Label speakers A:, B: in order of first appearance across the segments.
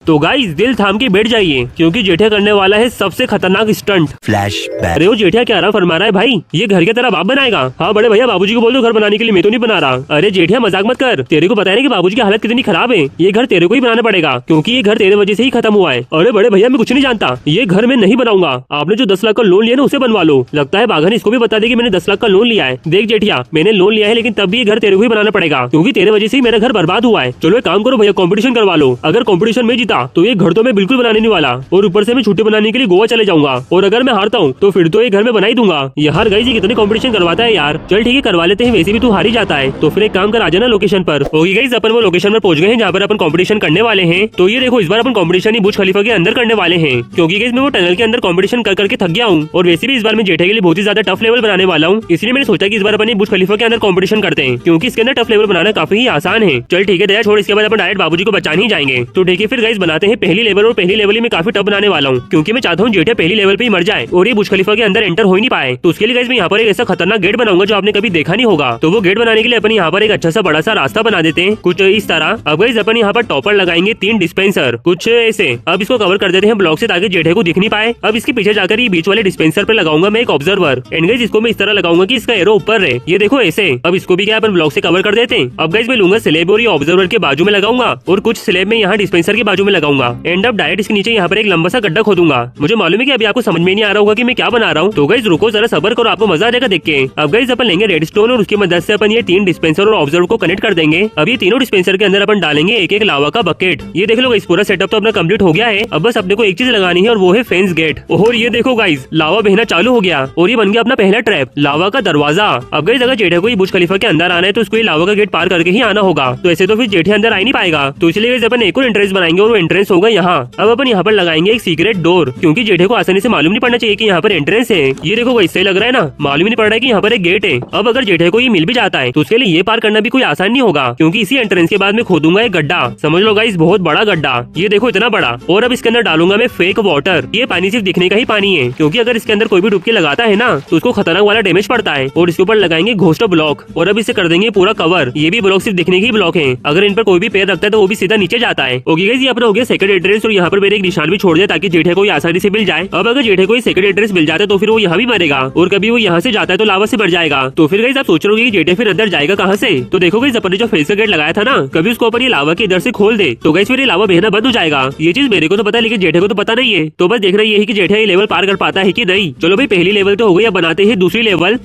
A: तो गाइस दिल थाम के बैठ जाइए क्योंकि जेठिया करने वाला है सबसे खतरनाक स्टंट।
B: फ्लैशबैक।
A: अरे वो जेठिया क्या फरमा रहा है भाई, ये घर के तरह बाप बनाएगा? हाँ बड़े भैया बाबूजी को बोल दो घर बनाने के लिए, मैं तो नहीं बना रहा। अरे जेठिया मजाक मत कर, तेरे को पता है ना कि बाबूजी की हालत कितनी खराब है। ये घर तेरे को ही बनाना पड़ेगा क्योंकि ये घर तेरे वजह से ही खत्म हुआ है। अरे बड़े भैया मैं कुछ नहीं जानता, ये घर मैं नहीं बनाऊंगा। आपने जो 10 लाख का लोन लिया ना उसे बनवा लो। लगता है बाघन इसको भी बता दे कि मैंने 10 लाख का लोन लिया है। देख जेठिया मैंने लोन लिया है लेकिन तब भी ये घर तेरे को ही बनाना पड़ेगा क्योंकि तेरे वजह से ही मेरा घर बर्बाद हुआ है। चलो एक काम करो भैया कंपटीशन करवा लो, अगर कंपटीशन में जीता तो ये घर तो मैं बिल्कुल बनाने नहीं वाला और ऊपर से मैं छुट्टी बनाने के लिए गोवा चले जाऊंगा और अगर मैं हारता हूँ तो फिर तो ये घर में बना ही दूंगा। यार गाइस ये कितने कंपटीशन करवाता है यार। चल ठीक है करवा लेते हैं, वैसे भी तू हार ही जाता है तो फिर एक काम कर आ जाना लोकेशन पर। ओके गाइस अपन वो लोकेशन पर पहुंच गए हैं जहाँ पर अपन कंपटीशन करने वाले हैं। तो ये देखो इस बार अपन कंपटीशन ही बुर्ज खलीफा के अंदर करने वाले हैं क्योंकि गाइस मैं वो टनल के अंदर कंपटीशन कर करके थक गया हूँ और वैसे भी इस बार मैं जेठे के लिए बहुत ही ज्यादा टफ लेवल बनाने वाला हूँ। इसलिए मैंने सोचा कि इस बार अपन बुर्ज खलीफा के अंदर कंपटीशन करते हैं क्योंकि इसके अंदर टफ लेवल बनाना काफी ही आसान है। चल ठीक है दया छोड़, इसके बाद अपन डायरेक्ट बाबूजी को बचाने ही जाएंगे। तो ठीक है फिर गाइस बनाते हैं पहली लेवल और पहली लेवल ही मैं काफी टफ बनाने वाला हूँ क्योंकि मैं चाहता हूँ जेठे पहली लेवल पे ही मर जाए और ये बुर्ज खलीफा के अंदर एंटर हो ही नहीं पाए। तो उसके लिए गाइस मैं यहाँ पर एक ऐसा खतरनाक गेट बनाऊंगा जो आपने कभी देखा नहीं होगा। तो वो गेट बनाने के लिए अपन यहाँ पर एक अच्छा सा बड़ा सा रास्ता बना देते हैं कुछ इस तरह। अब गाइस अपन यहाँ पर टॉपर लगाएंगे 3 डिस्पेंसर कुछ ऐसे। अब इसको कवर कर देते हैं ब्लॉक से ताकि जेठे को दिख नहीं पाए। अब इसके पीछे जाकर ये बीच वाले डिस्पेंसर पे लगाऊंगा मैं एक ऑब्जर्वर एंड गाइस इसको मैं इस तरह लगाऊंगा कि इसका एरो ऊपर रहे। ये देखो ऐसे। अब इसको भी क्या अपन ब्लॉक से कवर कर देते हैं। अब गाइस मैं लूंगा स्लेब और ये ऑब्जर्वर के बाजू में लगाऊंगा और कुछ स्लेब में यहाँ डिस्पेंसर के बाजू में लगाऊंगा एंड अब डायरेक्ट इसके नीचे यहाँ पर एक लंबा सा गड्ढा खोदूंगा। मुझे मालूम है कि अभी आपको समझ में नहीं आ रहा होगा कि मैं क्या बना रहा हूँ, तो गाइस रुको जरा सब्र करो, आपको मजा आ जाएगा देख के। अब गाइस अपन लेंगे रेडस्टोन और उसकी मदद से अपन ये 3 डिस्पेंसर और ऑब्जर्वर को कनेक्ट कर देंगे। अब ये तीनों डिस्पेंसर के अंदर अपन डालेंगे एक एक लावा का बकेट। ये देख लो गाइस पूरा सेटअप तो अपना कंप्लीट हो गया है। अब बस अपने को एक चीज लगानी है और वो है फेंस गेट। और ये देखो गाइस लावा बहना चालू हो गया और ये बन गया अपना पहला ट्रैप लावा का दरवाजा। अब गाइस अगर जेठे को ये बुर्ज खलीफा के अंदर आना है तो उसको ये लावा का गेट पार करके ही आना होगा। तो ऐसे तो फिर जेठे अंदर आ ही नहीं पाएगा। तो इसलिए गाइस अपन एक और एंट्रेंस बनाएंगे और वो एंट्रेंस होगा यहाँ। अब अपन यहाँ पर लगाएंगे एक सीक्रेट डोर क्योंकि जेठे को आसानी से मालूम नहीं पड़ना चाहिए कि यहाँ पर एंट्रेंस है। ये देखो गाइस सही लग रहा है ना, मालूम ही नहीं पड़ रहा है कि यहाँ पर एक गेट है। अब अगर जेठे को ये मिल भी जाता है तो उसके लिए ये पार करना भी कोई आसान नहीं होगा क्योंकि इसी एंट्रेंस के बाद मैं खोदूंगा एक गड्ढा। समझ लो गाइस बहुत बड़ा गड्ढा, ये देखो इतना बड़ा। और अब इसके अंदर डालूंगा मैं फेक वाटर। ये पानी सिर्फ दिखने का ही पानी है क्योंकि अगर इसके अंदर कोई भी डुबकी लगाता है ना तो उसको खतरनाक वाला डैमेज पड़ता है। और इसके ऊपर लगाएंगे घोस्ट ब्लॉक और अब इसे कर देंगे पूरा कवर। ये भी ब्लॉक सिर्फ दिखने के ही ब्लॉक है, अगर इन पर कोई भी पैर रखता है तो वो भी सीधा नीचे जाता है। ओके गाइस ये अपना हो गया सेकंड एड्रेस और यहाँ पर मैंने एक निशान भी छोड़ दिया ताकि जेठे को आसानी से मिल जाए। अब अगर जेठे को सेकंड एड्रेस मिल जाता है तो फिर वो यहाँ भी मरेगा और कभी वो यहाँ से जाता है तो लावा से मर जाएगा। तो फिर गाइस आप सोच रहे हो कि जेठे फिर अंदर जाएगा कहाँ से? तो देखो गाइस अपन ने जो फेस का गेट लगाया था ना कभी उसको अपन ये लावा के इधर से खोल दे तो गाइस फिर ये लावा बहना बंद हो जाएगा। ये चीज मेरे को तो पता है लेकिन जेठे को तो पता नहीं है। तो बस देखना ये है कि जेठे ये लेवल पार कर पाता है कि नहीं। चलो भाई पहली लेवल तो हो गई, अब बनाते हैं दूसरी लेवल।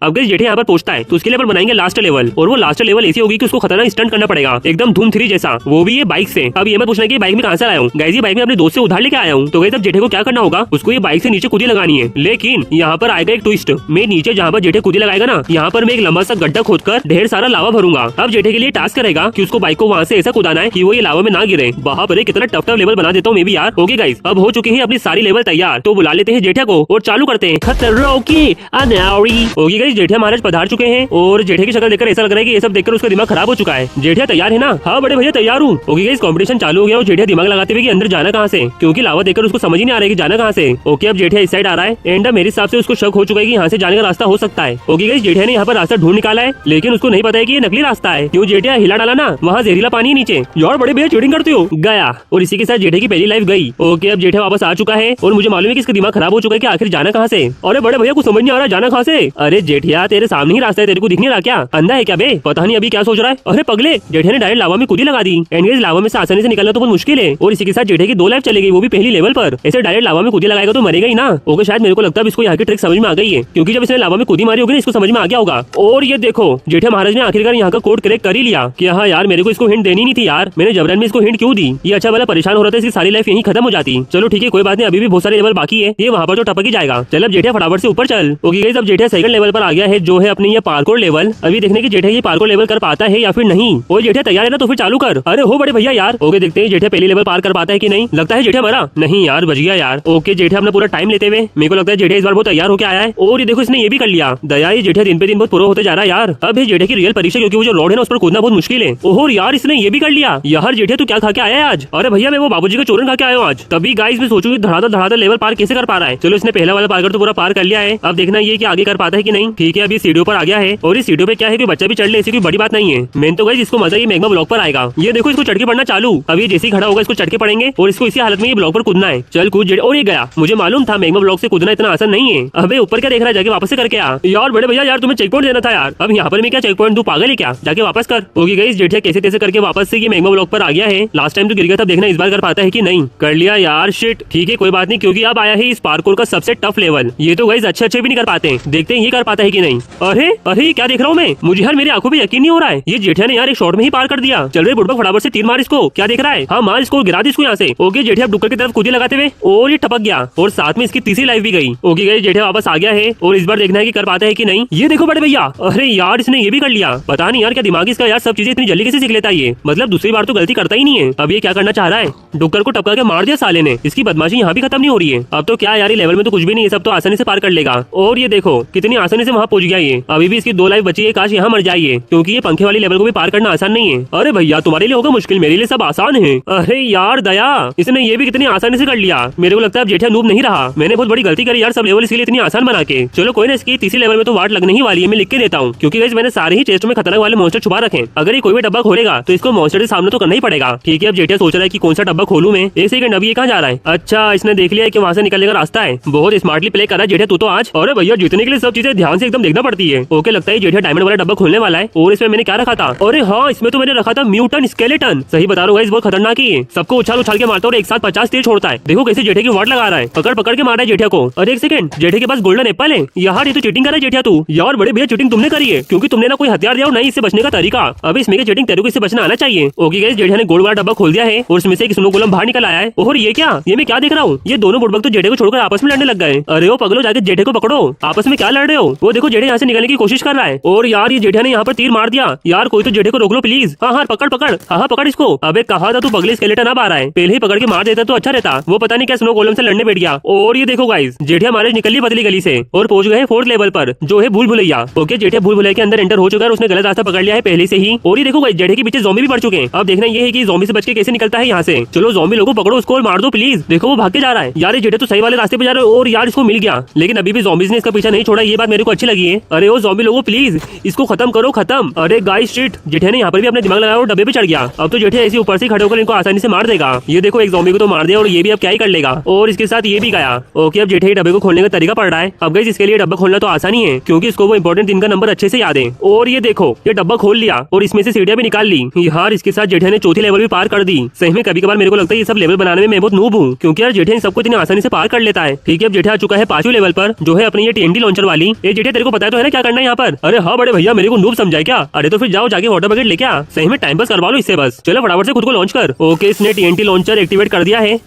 A: अब गाइस जेठे यहाँ पर पहुंचता है तो उसके लिए अपन बनाएंगे लास्ट लेवल और वो लास्ट लेवल ऐसी होगी कि उसको खतरनाक स्टंट करना पड़ेगा एकदम धूम 3 जैसा, वो भी ये बाइक से। अब ये मत पूछना कि बाइक में कहां से आया हूँ, गाइस ये बाइक में अपने दोस्त से उधार लेके आया हूँ। तो गाइस अब जेठे को क्या करना होगा, उसको ये बाइक से नीचे कूदी लगानी है। लेकिन यहाँ पर आएगा एक ट्विस्ट, मैं नीचे जहाँ पर जेठे कूदी लगाएगा ना यहाँ पर मैं एक लंबा सा गड्ढा खोदकर ढेर सारा लावा भरूंगा। अब जेठे के लिए टास्क रहेगा कि उसको बाइक को वहाँ से ऐसा कूदाना है कि वो ये लावा में ना गिरे। वहाँ पर कितना टफ लेवल बना देता हूँ मैं भी यार। ओके गाइस अब हो चुकी है अपनी सारी लेवल तैयार, तो बुला लेते हैं जेठे को और चालू करते हैं खतरों की अनावरी। ओके गाइस जेठे महाराज पधार चुके हैं और जेठे की शक्ल देखकर ऐसा लग रहा है कि ये सब देखकर उसका दिमाग खराब हो चुका है। जेठिया तैयार है ना? हाँ बड़े भैया तैयार हूँ। ओके गाइस कंपटीशन चालू हो गया और जेठिया दिमाग लगाते हुए कि अंदर जाना कहाँ से, क्योंकि लावा देखकर उसको समझ ही नहीं आ रहा है कि जाना कहाँ से। ओके अब जेठिया इस साइड आ रहा है एंड मेरे हिसाब से उसको शक हो चुका है कि यहाँ से जाने का रास्ता हो सकता है। ओके गाइस जेठिया ने यहाँ पर रास्ता ढूंढ निकाला है लेकिन उसको नहीं पता है कि ये नकली रास्ता है। क्यों जेठिया हिला डाला ना, वहाँ जहरीला पानी नीचे। यार बड़े भैया चीटिंग करते हो, गया। और इसी के साथ जेठे की पहली लाइफ गई। ओके अब जेठिया वापस आ चुका है और मुझे मालूम है कि इसका दिमाग खराब हो चुका है कि आखिर जाना कहाँ से। अरे बड़े भैया कुछ समझ नहीं आ रहा जाना कहाँ से। अरे जेठिया तेरे सामने ही रास्ता है, तेरे को दिख नहीं रहा क्या? अंधा है क्या बे? पता नहीं अभी क्या सोच रहा है। अरे पगले जेठे ने डायरेक्ट लावा में कूदी लगा दी एंड गाइस लावा में से आसानी से निकलना तो बहुत मुश्किल है। और इसी के साथ जेठे की 2 लाइफ चली गई, वो भी पहली लेवल पर। ऐसे डायरेक्ट लावा में कूदी लगाएगा तो मरेगा ही ना। ओके शायद मेरे को लगता है इसको यहाँ की ट्रिक समझ में आ गई है क्योंकि जब इसने लावा में कूदी मारी होगी ना इसको समझ में आ गया होगा। और ये देखो जेठे महाराज ने आखिरकार यहाँ का कोड क्रैक कर ही लिया कि हाँ यार मेरे को इसको हिंट देनी नहीं थी यार, मैंने जबरन में इसको हिंट क्यों दी। ये अच्छा वाला परेशान हो रहा था, इसकी सारी लाइफ यही खत्म हो जाती। चलो ठीक है कोई बात नहीं, अभी भी बहुत सारे लेवल बाकी है, ये वहाँ पर तो टपक ही जाएगा। चल अब जेठिया फटाफट से ऊपर चल। ओके गाइस अब जेठिया सेकंड लेवल पर आ गया है जो है अपनी ये पार्कोर लेवल। अभी देखने की जेठिया ये पार्कोर लेवल कर पाता है या फिर नहीं। और जेठिया तैयार है ना तो फिर चालू कर। अरे हो बड़े भैया यार। ओके देखते हैं जेठिया पहली लेवल पार कर पाता है कि नहीं। लगता है जेठिया मरा नहीं यार, बच गया यार। ओके जेठिया अपना पूरा टाइम लेते हुए मेरे को लगता है जेठिया इस बार बहुत तैयार होकर आया है। और ये देखो इसने ये भी कर लिया। दया ये जेठिया दिन पे दिन बहुत प्रो होते जा रहा है यार। अब है जेठिया की रियल परीक्षा क्योंकि वो जो रोड है ना उस पर कूदना बहुत मुश्किल है। ओहो यार इसने ये भी कर लिया। यार जेठिया तू क्या खा के आया है आज? अरे भैया मैं वो बाबूजी का चूरन खा के आया हूँ आज। तभी गाइस मैं सोचूंगी धड़ाधड़ लेवल पार कैसे कर पा रहा है। चलो इसने पहला वाला पार कर तो पूरा पार कर लिया है। अब देखना ये कि आगे कर पाता है कि नहीं। नहीं। ठीक है, अभी सीढ़ियों पर आ गया है और इस सीढ़ियों पे क्या है कि बच्चा भी चढ़ ले, ऐसी कोई बड़ी बात नहीं है। मेन तो गाइस इसको मजा ये मैग्मा ब्लॉक पर आएगा। ये देखो इसको चढ़ के पड़ना चालू। अब ये जैसे ही खड़ा होगा इसको चढ़ के पड़ेंगे और इसको इसी हालत में ये ब्लॉक पर कूदना है। चल कूद और ये गया। मुझे मालूम था मैग्मा ब्लॉक से कूदना इतना आसान नहीं है। अबे ऊपर क्या देख रहा है, जाके वापस से करके आ। यार बड़े भैया यार तुम्हें चेक पॉइंट देना था यार। अब यहाँ पर मैं क्या चेक पॉइंट दूं, पागल है क्या? जाके वापस कर। होगी गाइस जेठिया कैसे तैसे करके वापस से ये मैग्मा ब्लॉक पर आ गया है। लास्ट टाइम तो गिर गया था, देखना इस बार कर पाता है कि नहीं। कर लिया यार, शिट। ठीक है कोई बात नहीं, क्योंकि अब आया है इस पार्कोर का सबसे टफ लेवल। ये तो गाइस अच्छे भी नहीं कर पाते, देखते हैं ये कर पाता है कि नहीं। अरे अरे क्या देख रहा हूँ मैं, मुझे यार मेरी आंखों पे यकीन नहीं हो रहा है। ये जेठिया ने यार एक शॉट में ही पार कर दिया। चल रहे बुड़बक फटाफट से तीर मार इसको। क्या देख रहा है? हाँ मार इसको, गिरा दी इसको यहाँ से। ओके जेठिया डुक्कर की तरफ कूदे लगाते हुए और ये टपक गया और साथ में इसकी तीसरी लाइफ भी गई। ओके गाइस जेठिया वापस आ गया है और इस बार देखना है कि कर पाता है कि नहीं। ये देखो बड़े भैया, अरे यार इसने ये भी कर लिया। पता नहीं यार क्या दिमाग इसका यार, सब चीजें इतनी जल्दी कैसे सीख लेता है ये। मतलब दूसरी बार तो गलती करता ही नहीं है। अब ये क्या करना चाह रहा है, डुक्कर को टपका के मार दिया साले ने। इसकी बदमाशी यहाँ भी खत्म नहीं हो रही है। अब तो क्या यार लेवल में तो कुछ भी नहीं है, सब तो आसानी से पार कर लेगा। और ये देखो कितनी आसानी से वहाँ पहुंच गया ये। अभी भी इसकी 2 लाइफ बची है, काश यहाँ मर जाइए, क्योंकि ये पंखे वाली लेवल को भी पार करना आसान नहीं है। अरे भैया तुम्हारे लिए होगा मुश्किल, मेरे लिए सब आसान है। अरे यार दया, इसने ये भी कितनी आसानी से कर लिया। मेरे को लगता है अब जेठिया नूब नहीं रहा। मैंने बहुत बड़ी गलती करी यार, सब लेवल इसके लिए इतनी आसान बना के। चलो कोई ना, इसकी तीसरी लेवल में तो वाट लगने ही वाली है, मैं लिख के देता हूँ, क्योंकि गाइस मैंने सारे ही चेस्ट में खतरनाक वाले मॉन्स्टर छुपा रखे। अगर ये कोई भी डब्बा खोलेगा तो इसको मॉन्स्टर के सामने तो करना ही पड़ेगा। ठीक है, अब जेठिया सोच रहा है कि कौन सा डब्बा खोलूं मैं। एक सेकंड, अभी ये कहाँ जा रहा है? अच्छा इसने देख लिया है कि वहाँ से निकलने का रास्ता है। बहुत स्मार्टली प्ले करा जेठिया तू तो आज। अरे भैया जीतने के लिए सब चीजें ध्यान से एकदम देखना पड़ती है। ओके लगता है जेठिया डायमंड वाला डब्बा खोलने वाला है। और इसमें मैंने क्या रखा था? अरे हाँ, इसमें तो मैंने रखा था म्यूटन स्केलेटन। सही बता रहा हूँ गाइस, बहुत खतरनाक है। सबको उछाल उछाल के मारता है और एक साथ 50 तीर छोड़ता है। देखो कैसे जेठिया की वाट लगा रहा है, पकड़ पकड़ के मार रहा है जेठिया को। अरे एक सेकंड, जेठिया के पास गोल्डन एप्पल है यार। ये तो चीटिंग कर रहा है जेठिया तू। यार बड़े भैया चीटिंग तुमने करी है, क्योंकि तुमने ना कोई हथियार दिया और नहीं इससे बचने का तरीका। अब इसमें चीटिंग तेरे को इससे बचना आना चाहिए। ओके गाइस जेठिया ने गोल्ड वाला डब्बा खोल दिया है और उसमें से एक स्नो गोलम बाहर निकल आया है। और ये क्या, ये मैं क्या देख रहा हूँ, ये दोनों बुड़बक तो जेठे को छोड़कर आपस में लड़ने लग गए। अरे वो पगलो, जाके जेठे को पकड़ो। आपस में क्या लड़ रहे हो? वो देखो जेठे यहाँ से निकलने की कोशिश कर रहा है। और यार ये जेठिया ने यहाँ पर तीर मार दिया। यार कोई तो जेठे को रोक लो प्लीज। हाँ हाँ पकड़ पकड़, हाँ पकड़ इसको। अबे कहा था तू पगले स्केलेटन अब आ रहा है, पहले ही पकड़ के मार देता तो अच्छा रहता। वो पता नहीं क्या स्नो गोलम से लड़ने बैठ गया। और ये देखो गाइस जेठिया हमारे निकल ली पतली गली से और पहुंच गए 4th लेवल पर, जो है भूल भुलैया। ओके जेठिया भूल भुलैया के अंदर एंटर हो चुका है, उसने गलत रास्ता पकड़ लिया है पहले से ही। और ये देखो गाइस जेठे के पीछे ज़ॉम्बी भी पड़ चुके हैं। अब देखना ये है कि ज़ॉम्बी से बच के कैसे निकलता है यहाँ से। चलो ज़ॉम्बी लोगों पकड़ो उसको और मार दो प्लीज। देखो वो भाग के जा रहा है यार, ये जेठे तो सही वाले रास्ते पे जा रहे हो और यार इसको मिल गया, लेकिन अभी भी ज़ॉम्बीज ने इसका पीछा नहीं छोड़ा। ये बात मेरे को अच्छी लगी है। अरे वो ज़ॉम्बी लोगों प्लीज इसको खत्म करो, खत्म। अरे गाइस शिट, जेठे ने यहाँ पर भी अपना दिमाग लगाया और डब्बे पे चढ़ गया। अब तो जेठे ऐसे ऊपर से खड़े होकर इनको आसानी से मार देगा। ये देखो एक ज़ॉम्बी को तो मार दिया और ये भी अब क्या ही कर लेगा। और इसके साथ ये भी गया। ओके अब जेठे डब्बे को खोलने का तरीका पड़ रहा है। अब गाइस इसके लिए डब्बा खोलना तो आसानी है, क्योंकि इसको वो इंपॉर्टेंट 3 का नंबर अच्छे से याद है। और ये देखो ये डब्बा खोल लिया और इसमें से सीढ़ियां भी निकाल ली। यार इसके साथ जेठे ने 4थी लेवल भी पार कर दी। सही में कभी कभार मेरे को लगता है ये सब लेवल बनाने में मैं बहुत नूब हूँ, क्योंकि यार जेठे सबको इतनी आसानी से पार कर लेता है। ठीक है अब जेठे आ चुका है 5वीं लेवल पर, जो है अपनी ये TNT लॉन्चर वाली। ये जेठे तेरे को पता तो है ना क्या करना है यहाँ पर? अरे हाँ बड़े भैया, मेरे को नूब समझाए क्या? अरे तो फिर जाओ जाके वाटर बकेट लेके आ, सही में टाइम पास करवा लो इससे बस। चलो फटाफट से खुद को लॉन्च कर। ओके इसने TNT लॉन्चर एक्टिवेट कर दिया है।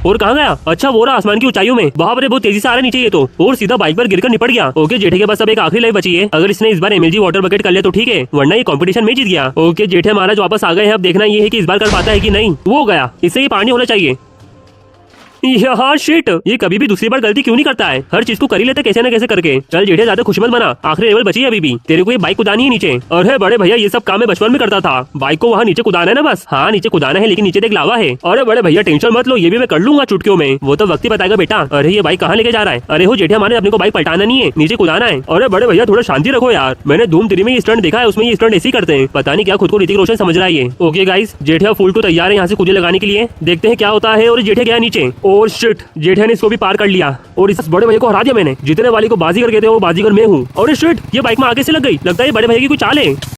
A: और कहाँ गया? अच्छा वो रहा आसमान की ऊंचाइयों में। वहाँ पर बहुत तेजी से आ रहा है नीचे ये तो, और सीधा बाइक पर गिरकर निपट गया। ओके जेठे के पास अब एक आखिरी लाइफ बची है। अगर इसने इस बार MLG वाटर बकेट कर लिया तो ठीक है, वरना ये कंपटीशन में जीत गया। ओके जेठे महाराज वापस आ गए हैं। अब देखना ये है कि इस बार कर पाता है कि नहीं। वो गया, इससे ये पानी होना चाहिए। यार शिट, ये कभी भी दूसरी बार गलती क्यों नहीं करता है? हर चीज को कर ही लेता कैसे न कैसे करके। चल जेठे ज्यादा खुश मत बना, आखिरी लेवल बची है अभी भी। तेरे को ये बाइक कुदानी है नीचे। अरे बड़े भैया ये सब काम मैं बचपन में करता था। बाइक को वहाँ नीचे कुदाना है ना बस। हाँ नीचे कुदाना है, लेकिन नीचे देख लावा है। अरे बड़े भैया टेंशन मत लो, ये भी मैं कर लूंगा चुटकियों में। वो तो वक्त ही बताएगा बेटा। अरे ये बाइक कहाँ लेके जा रहा है? अरे हो जेठे हमारे अपने को बाइक पलटाना नहीं है, नीचे कुदाना है। अरे बड़े भैया थोड़ा शांति रखो यार, मैंने धूम 3 में ये स्टंट देखा है, उसमें ये स्टंट ऐसे ही करते हैं। पता नहीं क्या खुद को ऋतिक रोशन समझ रहा है ये। ओके गाइस जेठे फुल टू तैयार है यहाँ से कूदे लगाने के लिए, देखते हैं क्या होता है। और जेठे गया नीचे और शिट जेठे ने इसको भी पार कर लिया और इस बड़े भैया को हरा दिया मैंने। जीतने वाली को बाजीगर कहते हैं, वो बाजीगर मैं हूँ। और शिट ये बाइक में आगे से लग गई, लगता है बड़े भैया की कोई चाल है।